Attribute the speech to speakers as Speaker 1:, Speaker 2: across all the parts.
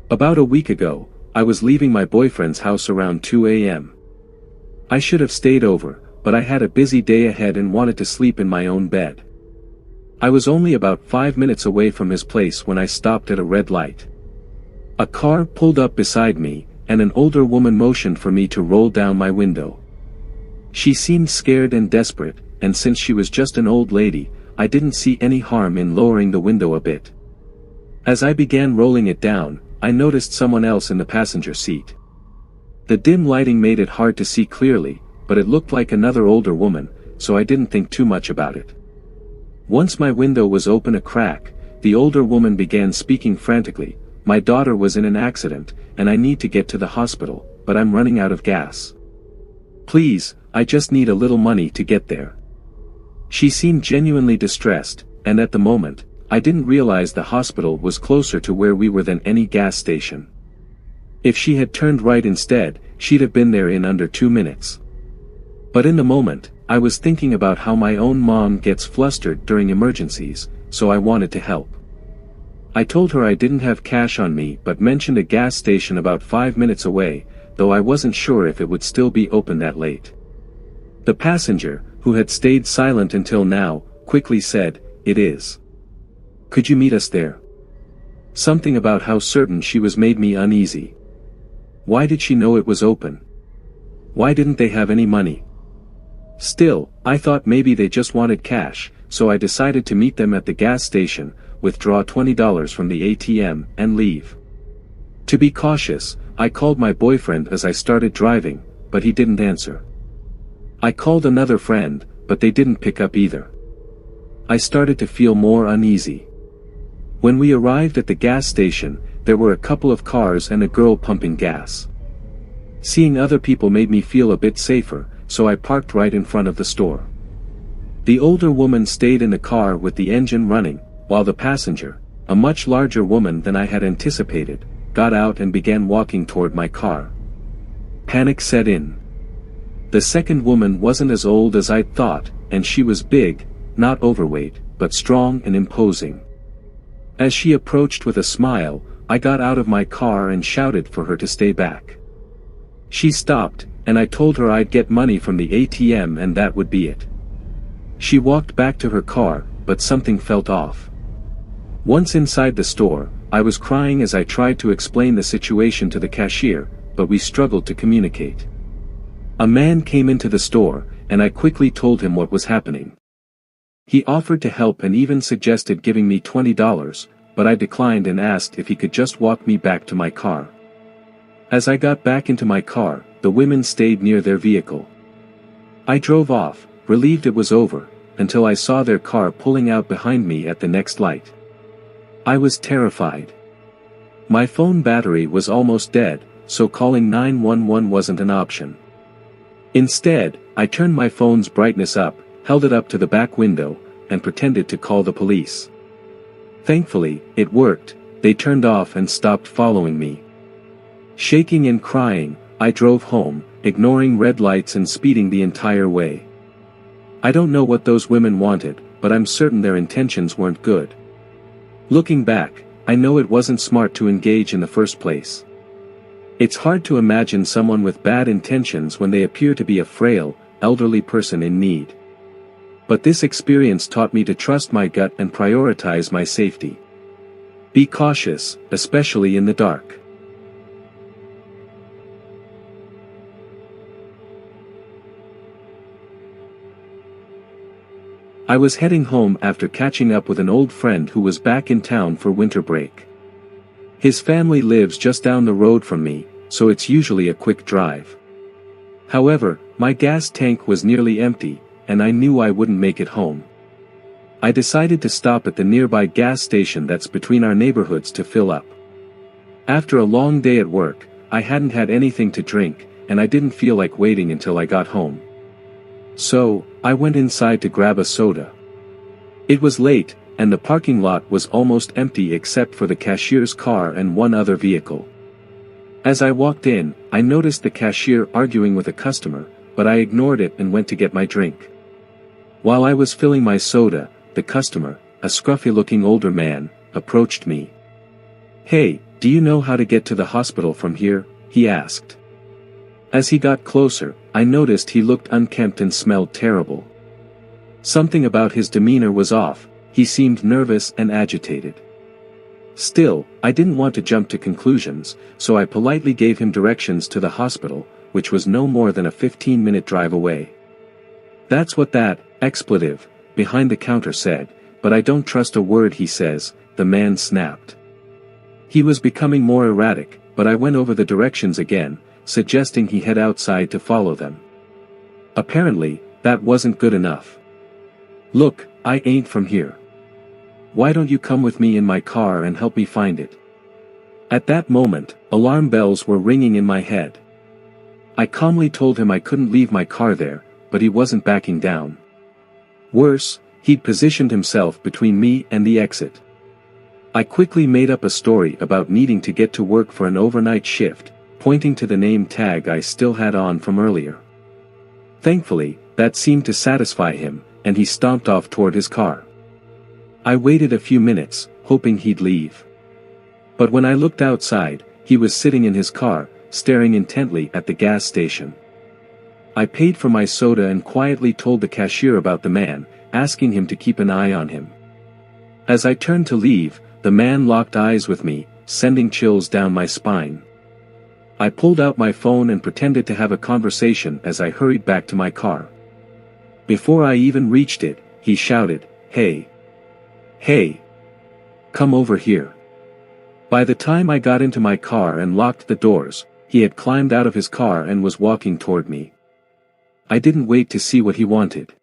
Speaker 1: About a week ago, I was leaving my boyfriend's house around 2 a.m. I should have stayed over, but I had a busy day ahead and wanted to sleep in my own bed. I was only about 5 minutes away from his place when I stopped at a red light. A car pulled up beside me, and an older woman motioned for me to roll down my window. She seemed scared and desperate, and since she was just an old lady, I didn't see any harm in lowering the window a bit. As I began rolling it down, I noticed someone else in the passenger seat. The dim lighting made it hard to see clearly, but it looked like another older woman, so I didn't think too much about it. Once my window was open a crack, the older woman began speaking frantically. My daughter was in an accident, and I need to get to the hospital, but I'm running out of gas. Please, I just need a little money to get there. She seemed genuinely distressed, and at the moment, I didn't realize the hospital was closer to where we were than any gas station. If she had turned right instead, she'd have been there in under 2 minutes. But in the moment, I was thinking about how my own mom gets flustered during emergencies, so I wanted to help. I told her I didn't have cash on me but mentioned a gas station about 5 minutes away, though I wasn't sure if it would still be open that late. The passenger, who had stayed silent until now, quickly said, "It is. Could you meet us there?" Something about how certain she was made me uneasy. Why did she know it was open? Why didn't they have any money? Still, I thought maybe they just wanted cash, so I decided to meet them at the gas station, withdraw $20 from the ATM, and leave. To be cautious, I called my boyfriend as I started driving, but he didn't answer. I called another friend, but they didn't pick up either. I started to feel more uneasy. When we arrived at the gas station, there were a couple of cars and a girl pumping gas. Seeing other people made me feel a bit safer, so I parked right in front of the store. The older woman stayed in the car with the engine running, while the passenger, a much larger woman than I had anticipated, got out and began walking toward my car. Panic set in. The second woman wasn't as old as I'd thought, and she was big, not overweight, but strong and imposing. As she approached with a smile, I got out of my car and shouted for her to stay back. She stopped, and I told her I'd get money from the ATM and that would be it. She walked back to her car, but something felt off. Once inside the store, I was crying as I tried to explain the situation to the cashier, but we struggled to communicate. A man came into the store, and I quickly told him what was happening. He offered to help and even suggested giving me $20, but I declined and asked if he could just walk me back to my car. As I got back into my car, the women stayed near their vehicle. I drove off, relieved it was over, until I saw their car pulling out behind me at the next light. I was terrified. My phone battery was almost dead, so calling 911 wasn't an option. Instead, I turned my phone's brightness up, held it up to the back window, and pretended to call the police. Thankfully, it worked. They turned off and stopped following me. Shaking and crying, I drove home, ignoring red lights and speeding the entire way. I don't know what those women wanted, but I'm certain their intentions weren't good. Looking back, I know it wasn't smart to engage in the first place. It's hard to imagine someone with bad intentions when they appear to be a frail, elderly person in need. But this experience taught me to trust my gut and prioritize my safety. Be cautious, especially in the dark. I was heading home after catching up with an old friend who was back in town for winter break. His family lives just down the road from me, so it's usually a quick drive. However, my gas tank was nearly empty, and I knew I wouldn't make it home. I decided to stop at the nearby gas station that's between our neighborhoods to fill up. After a long day at work, I hadn't had anything to drink, and I didn't feel like waiting until I got home. So, I went inside to grab a soda. It was late, and the parking lot was almost empty except for the cashier's car and one other vehicle. As I walked in, I noticed the cashier arguing with a customer, but I ignored it and went to get my drink. While I was filling my soda, the customer, a scruffy-looking older man, approached me. "Hey, "Do you know how to get to the hospital from here?" he asked. As he got closer, I noticed he looked unkempt and smelled terrible. Something about his demeanor was off, he seemed nervous and agitated. Still, I didn't want to jump to conclusions, so I politely gave him directions to the hospital, which was no more than a 15-minute drive away. "That's what that expletive behind the counter said, but I don't trust a word he says," the man snapped. He was becoming more erratic, but I went over the directions again, suggesting he head outside to follow them. Apparently, that wasn't good enough. "Look, I ain't from here. Why don't you come with me in my car and help me find it?" At that moment, alarm bells were ringing in my head. I calmly told him I couldn't leave my car there, but he wasn't backing down. Worse, he'd positioned himself between me and the exit. I quickly made up a story about needing to get to work for an overnight shift, pointing to the name tag I still had on from earlier. Thankfully, that seemed to satisfy him, and he stomped off toward his car. I waited a few minutes, hoping he'd leave. But when I looked outside, he was sitting in his car, staring intently at the gas station. I paid for my soda and quietly told the cashier about the man, asking him to keep an eye on him. As I turned to leave, the man locked eyes with me, sending chills down my spine. I pulled out my phone and pretended to have a conversation as I hurried back to my car. Before I even reached it, he shouted, "Hey! Hey! Come over here." By the time I got into my car and locked the doors, he had climbed out of his car and was walking toward me. I didn't wait to see what he wanted.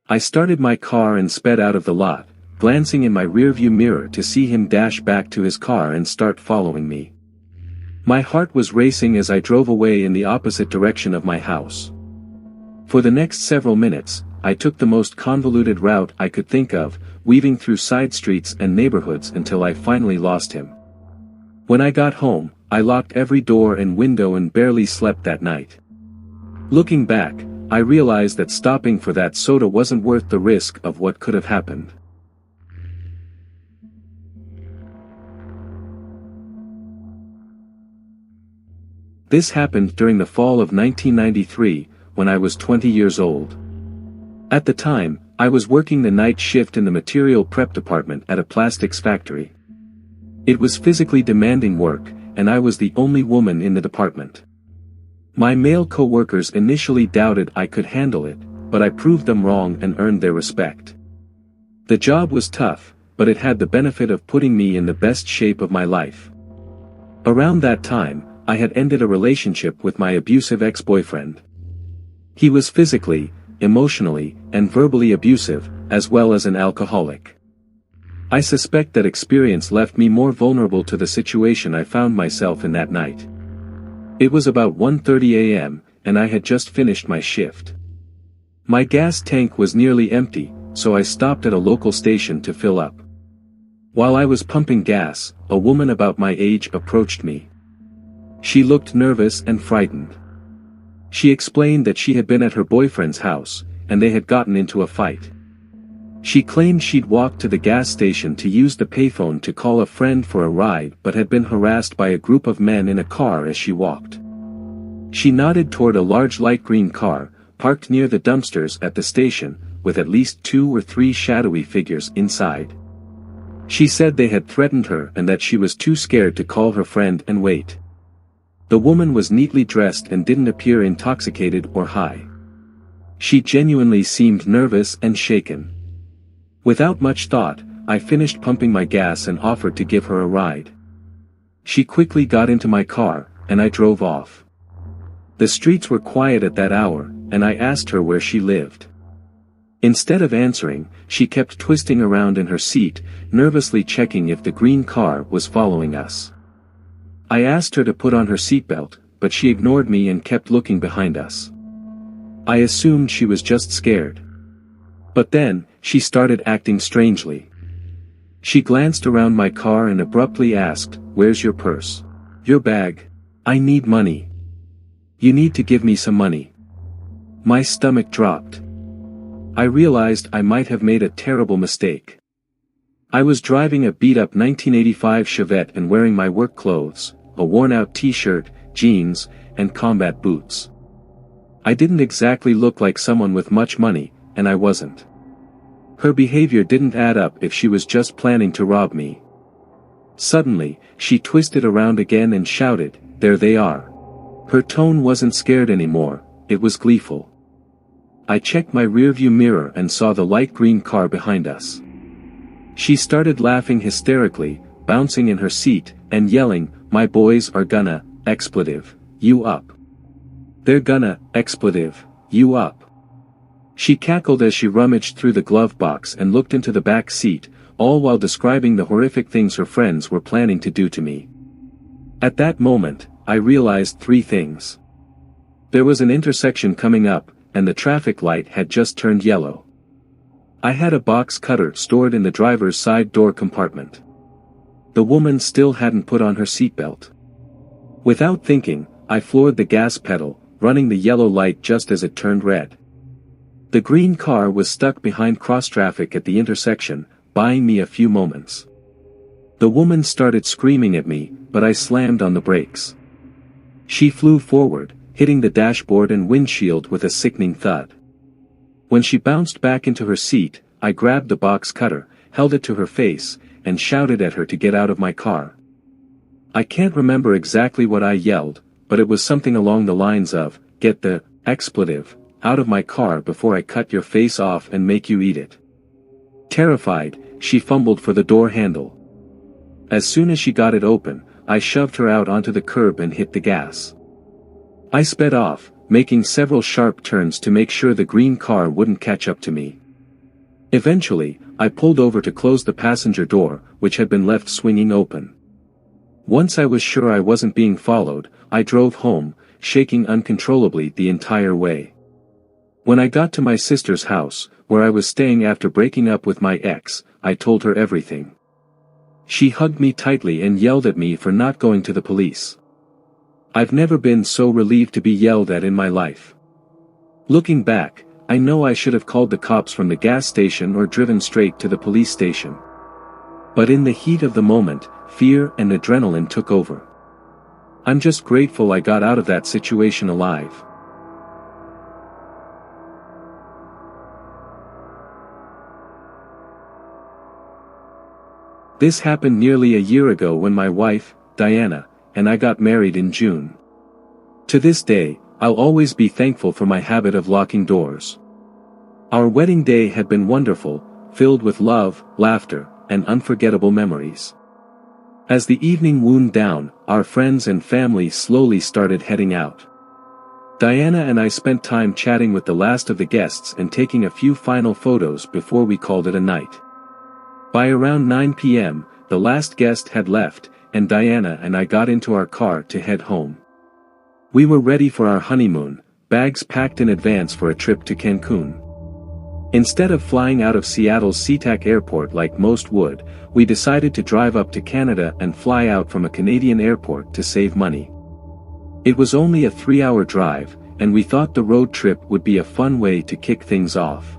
Speaker 1: I started my car and sped out of the lot, glancing in my rearview mirror to see him dash back to his car and start following me. My heart was racing as I drove away in the opposite direction of my house. For the next several minutes, I took the most convoluted route I could think of, weaving through side streets and neighborhoods until I finally lost him. When I got home, I locked every door and window and barely slept that night. Looking back, I realized that stopping for that soda wasn't worth the risk of what could have happened. This happened during the fall of 1993, when I was 20 years old. At the time, I was working the night shift in the material prep department at a plastics factory. It was physically demanding work, and I was the only woman in the department. My male co-workers initially doubted I could handle it, but I proved them wrong and earned their respect. The job was tough, but it had the benefit of putting me in the best shape of my life. Around that time, I had ended a relationship with my abusive ex-boyfriend. He was physically, emotionally, and verbally abusive, as well as an alcoholic. I suspect that experience left me more vulnerable to the situation I found myself in that night. It was about 1:30 a.m., and I had just finished my shift. My gas tank was nearly empty, so I stopped at a local station to fill up. While I was pumping gas, a woman about my age approached me. She looked nervous and frightened. She explained that she had been at her boyfriend's house, and they had gotten into a fight. She claimed she'd walked to the gas station to use the payphone to call a friend for a ride but had been harassed by a group of men in a car as she walked. She nodded toward a large light green car, parked near the dumpsters at the station, with at least 2 or 3 shadowy figures inside. She said they had threatened her and that she was too scared to call her friend and wait. The woman was neatly dressed and didn't appear intoxicated or high. She genuinely seemed nervous and shaken. Without much thought, I finished pumping my gas and offered to give her a ride. She quickly got into my car, and I drove off. The streets were quiet at that hour, and I asked her where she lived. Instead of answering, she kept twisting around in her seat, nervously checking if the green car was following us. I asked her to put on her seatbelt, but she ignored me and kept looking behind us. I assumed she was just scared. But then, she started acting strangely. She glanced around my car and abruptly asked, "Where's your purse? Your bag? I need money. You need to give me some money." My stomach dropped. I realized I might have made a terrible mistake. I was driving a beat-up 1985 Chevette and wearing my work clothes, a worn-out t-shirt, jeans, and combat boots. I didn't exactly look like someone with much money, and I wasn't. Her behavior didn't add up if she was just planning to rob me. Suddenly, she twisted around again and shouted, "There they are." Her tone wasn't scared anymore, it was gleeful. I checked my rearview mirror and saw the light green car behind us. She started laughing hysterically, bouncing in her seat, and yelling, "My boys are gonna, expletive, you up. They're gonna, expletive, you up." She cackled as she rummaged through the glove box and looked into the back seat, all while describing the horrific things her friends were planning to do to me. At that moment, I realized three things. There was an intersection coming up, and the traffic light had just turned yellow. I had a box cutter stored in the driver's side door compartment. The woman still hadn't put on her seatbelt. Without thinking, I floored the gas pedal, running the yellow light just as it turned red. The green car was stuck behind cross-traffic at the intersection, buying me a few moments. The woman started screaming at me, but I slammed on the brakes. She flew forward, hitting the dashboard and windshield with a sickening thud. When she bounced back into her seat, I grabbed the box cutter, held it to her face, and shouted at her to get out of my car. I can't remember exactly what I yelled, but it was something along the lines of, "Get the expletive out of my car before I cut your face off and make you eat it." Terrified, she fumbled for the door handle. As soon as she got it open, I shoved her out onto the curb and hit the gas. I sped off, making several sharp turns to make sure the green car wouldn't catch up to me. Eventually, I pulled over to close the passenger door, which had been left swinging open. Once I was sure I wasn't being followed, I drove home, shaking uncontrollably the entire way. When I got to my sister's house, where I was staying after breaking up with my ex, I told her everything. She hugged me tightly and yelled at me for not going to the police. I've never been so relieved to be yelled at in my life. Looking back, I know I should have called the cops from the gas station or driven straight to the police station. But in the heat of the moment, fear and adrenaline took over. I'm just grateful I got out of that situation alive. This happened nearly a year ago when my wife, Diana, and I got married in June. To this day, I'll always be thankful for my habit of locking doors. Our wedding day had been wonderful, filled with love, laughter, and unforgettable memories. As the evening wound down, our friends and family slowly started heading out. Diana and I spent time chatting with the last of the guests and taking a few final photos before we called it a night. By around 9 p.m., the last guest had left, and Diana and I got into our car to head home. We were ready for our honeymoon, bags packed in advance for a trip to Cancun. Instead of flying out of Seattle's SeaTac airport like most would, we decided to drive up to Canada and fly out from a Canadian airport to save money. It was only a 3-hour drive, and we thought the road trip would be a fun way to kick things off.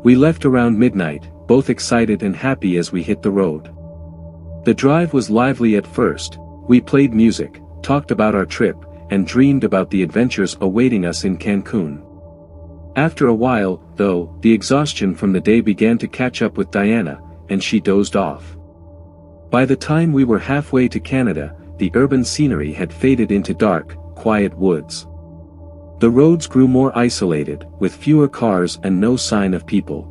Speaker 1: We left around midnight, both excited and happy as we hit the road. The drive was lively at first. We played music, talked about our trip, and dreamed about the adventures awaiting us in Cancun. After a while, though, the exhaustion from the day began to catch up with Diana, and she dozed off. By the time we were halfway to Canada, the urban scenery had faded into dark, quiet woods. The roads grew more isolated, with fewer cars and no sign of people.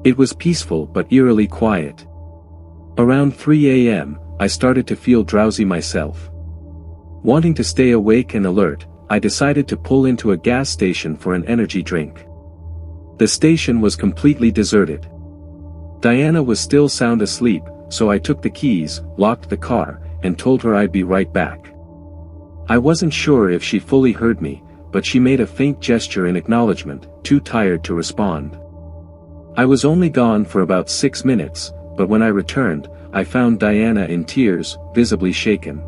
Speaker 1: It was peaceful but eerily quiet. Around 3 a.m., I started to feel drowsy myself. Wanting to stay awake and alert, I decided to pull into a gas station for an energy drink. The station was completely deserted. Diana was still sound asleep, so I took the keys, locked the car, and told her I'd be right back. I wasn't sure if she fully heard me, but she made a faint gesture in acknowledgement, too tired to respond. I was only gone for about 6 minutes, but when I returned, I found Diana in tears, visibly shaken.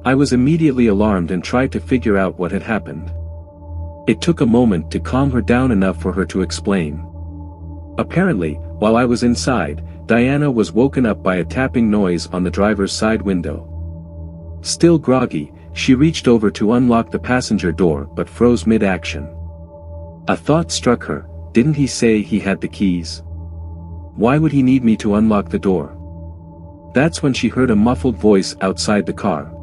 Speaker 1: I was immediately alarmed and tried to figure out what had happened. It took a moment to calm her down enough for her to explain. Apparently, while I was inside, Diana was woken up by a tapping noise on the driver's side window. Still groggy, she reached over to unlock the passenger door but froze mid-action. A thought struck her. Didn't he say he had the keys? Why would he need me to unlock the door? That's when she heard a muffled voice outside the car.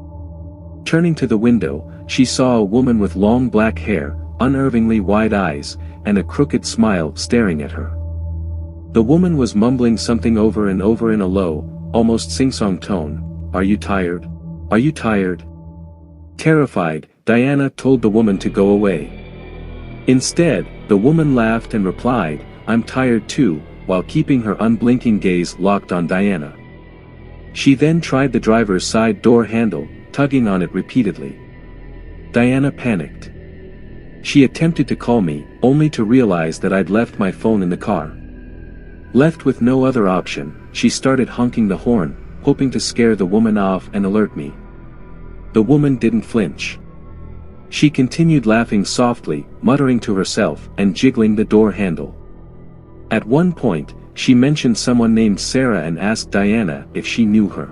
Speaker 1: Turning to the window, she saw a woman with long black hair, unnervingly wide eyes, and a crooked smile staring at her. The woman was mumbling something over and over in a low, almost sing-song tone. "Are you tired? Are you tired?" Terrified, Diana told the woman to go away. Instead, the woman laughed and replied, "I'm tired too," while keeping her unblinking gaze locked on Diana. She then tried the driver's side door handle, tugging on it repeatedly. Diana panicked. She attempted to call me, only to realize that I'd left my phone in the car. Left with no other option, she started honking the horn, hoping to scare the woman off and alert me. The woman didn't flinch. She continued laughing softly, muttering to herself and jiggling the door handle. At one point, she mentioned someone named Sarah and asked Diana if she knew her.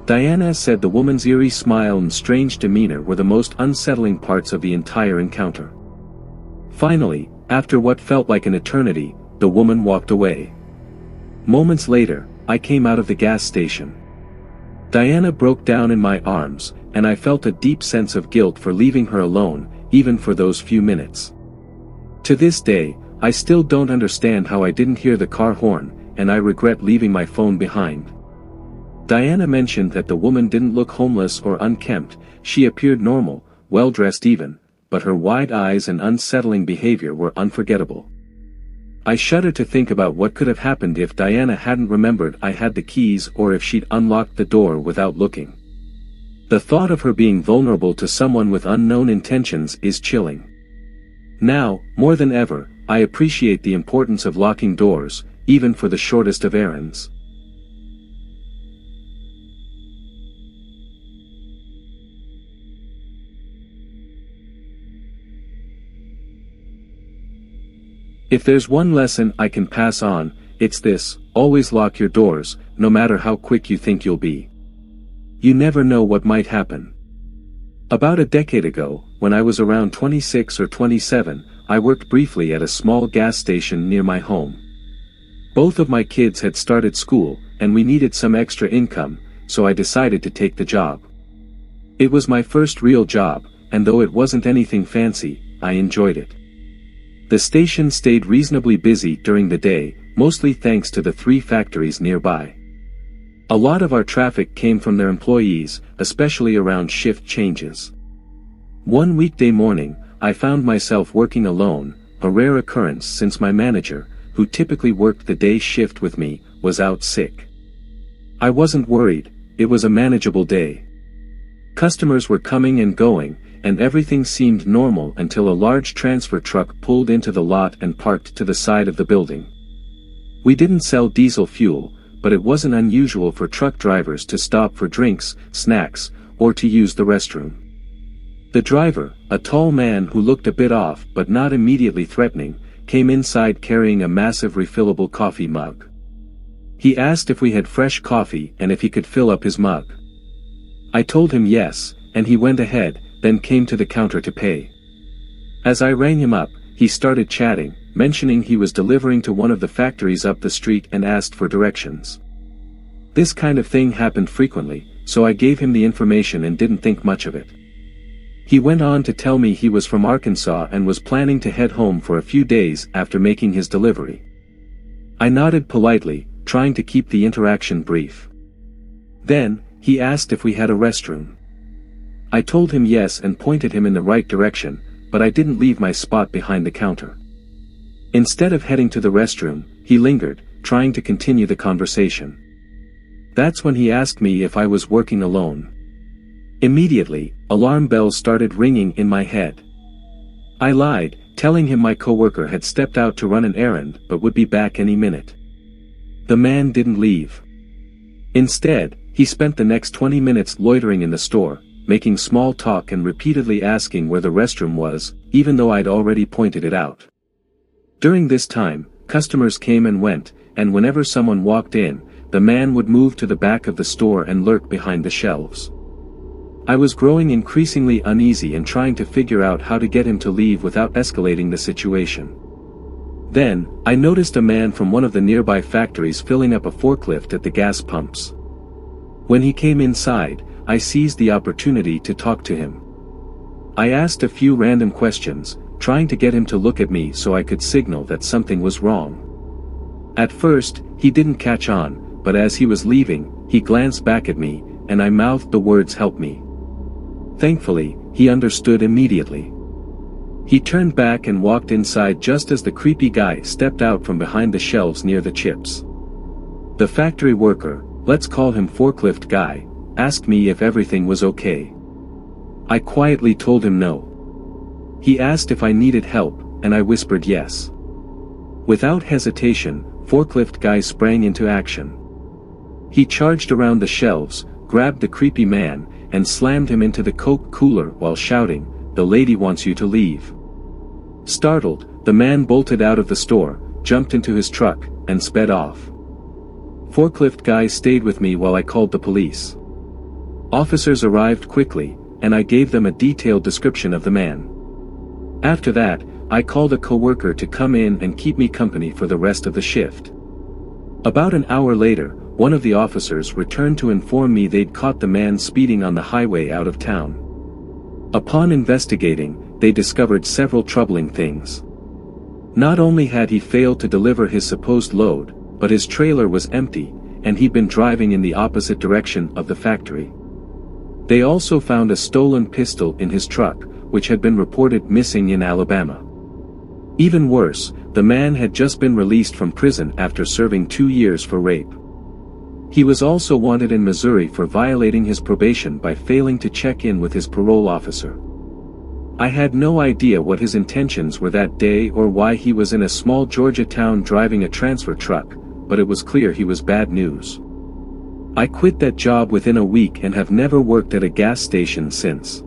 Speaker 1: Diana said the woman's eerie smile and strange demeanor were the most unsettling parts of the entire encounter. Finally, after what felt like an eternity, the woman walked away. Moments later, I came out of the gas station. Diana broke down in my arms, and I felt a deep sense of guilt for leaving her alone, even for those few minutes. To this day, I still don't understand how I didn't hear the car horn, and I regret leaving my phone behind. Diana mentioned that the woman didn't look homeless or unkempt. She appeared normal, well-dressed even, but her wide eyes and unsettling behavior were unforgettable. I shudder to think about what could have happened if Diana hadn't remembered I had the keys or if she'd unlocked the door without looking. The thought of her being vulnerable to someone with unknown intentions is chilling. Now, more than ever, I appreciate the importance of locking doors, even for the shortest of errands. If there's one lesson I can pass on, it's this: always lock your doors, no matter how quick you think you'll be. You never know what might happen. About a decade ago, when I was around 26 or 27, I worked briefly at a small gas station near my home. Both of my kids had started school, and we needed some extra income, so I decided to take the job. It was my first real job, and though it wasn't anything fancy, I enjoyed it. The station stayed reasonably busy during the day, mostly thanks to the 3 factories nearby. A lot of our traffic came from their employees, especially around shift changes. One weekday morning, I found myself working alone, a rare occurrence since my manager, who typically worked the day shift with me, was out sick. I wasn't worried. It was a manageable day. Customers were coming and going, and everything seemed normal until a large transfer truck pulled into the lot and parked to the side of the building. We didn't sell diesel fuel, but it wasn't unusual for truck drivers to stop for drinks, snacks, or to use the restroom. The driver, a tall man who looked a bit off but not immediately threatening, came inside carrying a massive refillable coffee mug. He asked if we had fresh coffee and if he could fill up his mug. I told him yes, and he went ahead, then came to the counter to pay. As I rang him up, he started chatting, mentioning he was delivering to one of the factories up the street and asked for directions. This kind of thing happened frequently, so I gave him the information and didn't think much of it. He went on to tell me he was from Arkansas and was planning to head home for a few days after making his delivery. I nodded politely, trying to keep the interaction brief. Then, he asked if we had a restroom. I told him yes and pointed him in the right direction, but I didn't leave my spot behind the counter. Instead of heading to the restroom, he lingered, trying to continue the conversation. That's when he asked me if I was working alone. Immediately, alarm bells started ringing in my head. I lied, telling him my coworker had stepped out to run an errand but would be back any minute. The man didn't leave. Instead, he spent the next 20 minutes loitering in the store, making small talk and repeatedly asking where the restroom was, even though I'd already pointed it out. During this time, customers came and went, and whenever someone walked in, the man would move to the back of the store and lurk behind the shelves. I was growing increasingly uneasy and trying to figure out how to get him to leave without escalating the situation. Then, I noticed a man from one of the nearby factories filling up a forklift at the gas pumps. When he came inside, I seized the opportunity to talk to him. I asked a few random questions, trying to get him to look at me so I could signal that something was wrong. At first, he didn't catch on, but as he was leaving, he glanced back at me, and I mouthed the words "help me." Thankfully, he understood immediately. He turned back and walked inside just as the creepy guy stepped out from behind the shelves near the chips. The factory worker, let's call him forklift guy, asked me if everything was okay. I quietly told him no. He asked if I needed help, and I whispered yes. Without hesitation, forklift guy sprang into action. He charged around the shelves, grabbed the creepy man, and slammed him into the Coke cooler while shouting, "The lady wants you to leave." Startled, the man bolted out of the store, jumped into his truck, and sped off. Forklift guy stayed with me while I called the police. Officers arrived quickly, and I gave them a detailed description of the man. After that, I called a coworker to come in and keep me company for the rest of the shift. About an hour later, one of the officers returned to inform me they'd caught the man speeding on the highway out of town. Upon investigating, they discovered several troubling things. Not only had he failed to deliver his supposed load, but his trailer was empty, and he'd been driving in the opposite direction of the factory. They also found a stolen pistol in his truck, which had been reported missing in Alabama. Even worse, the man had just been released from prison after serving 2 years for rape. He was also wanted in Missouri for violating his probation by failing to check in with his parole officer. I had no idea what his intentions were that day or why he was in a small Georgia town driving a transfer truck, but it was clear he was bad news. I quit that job within a week and have never worked at a gas station since.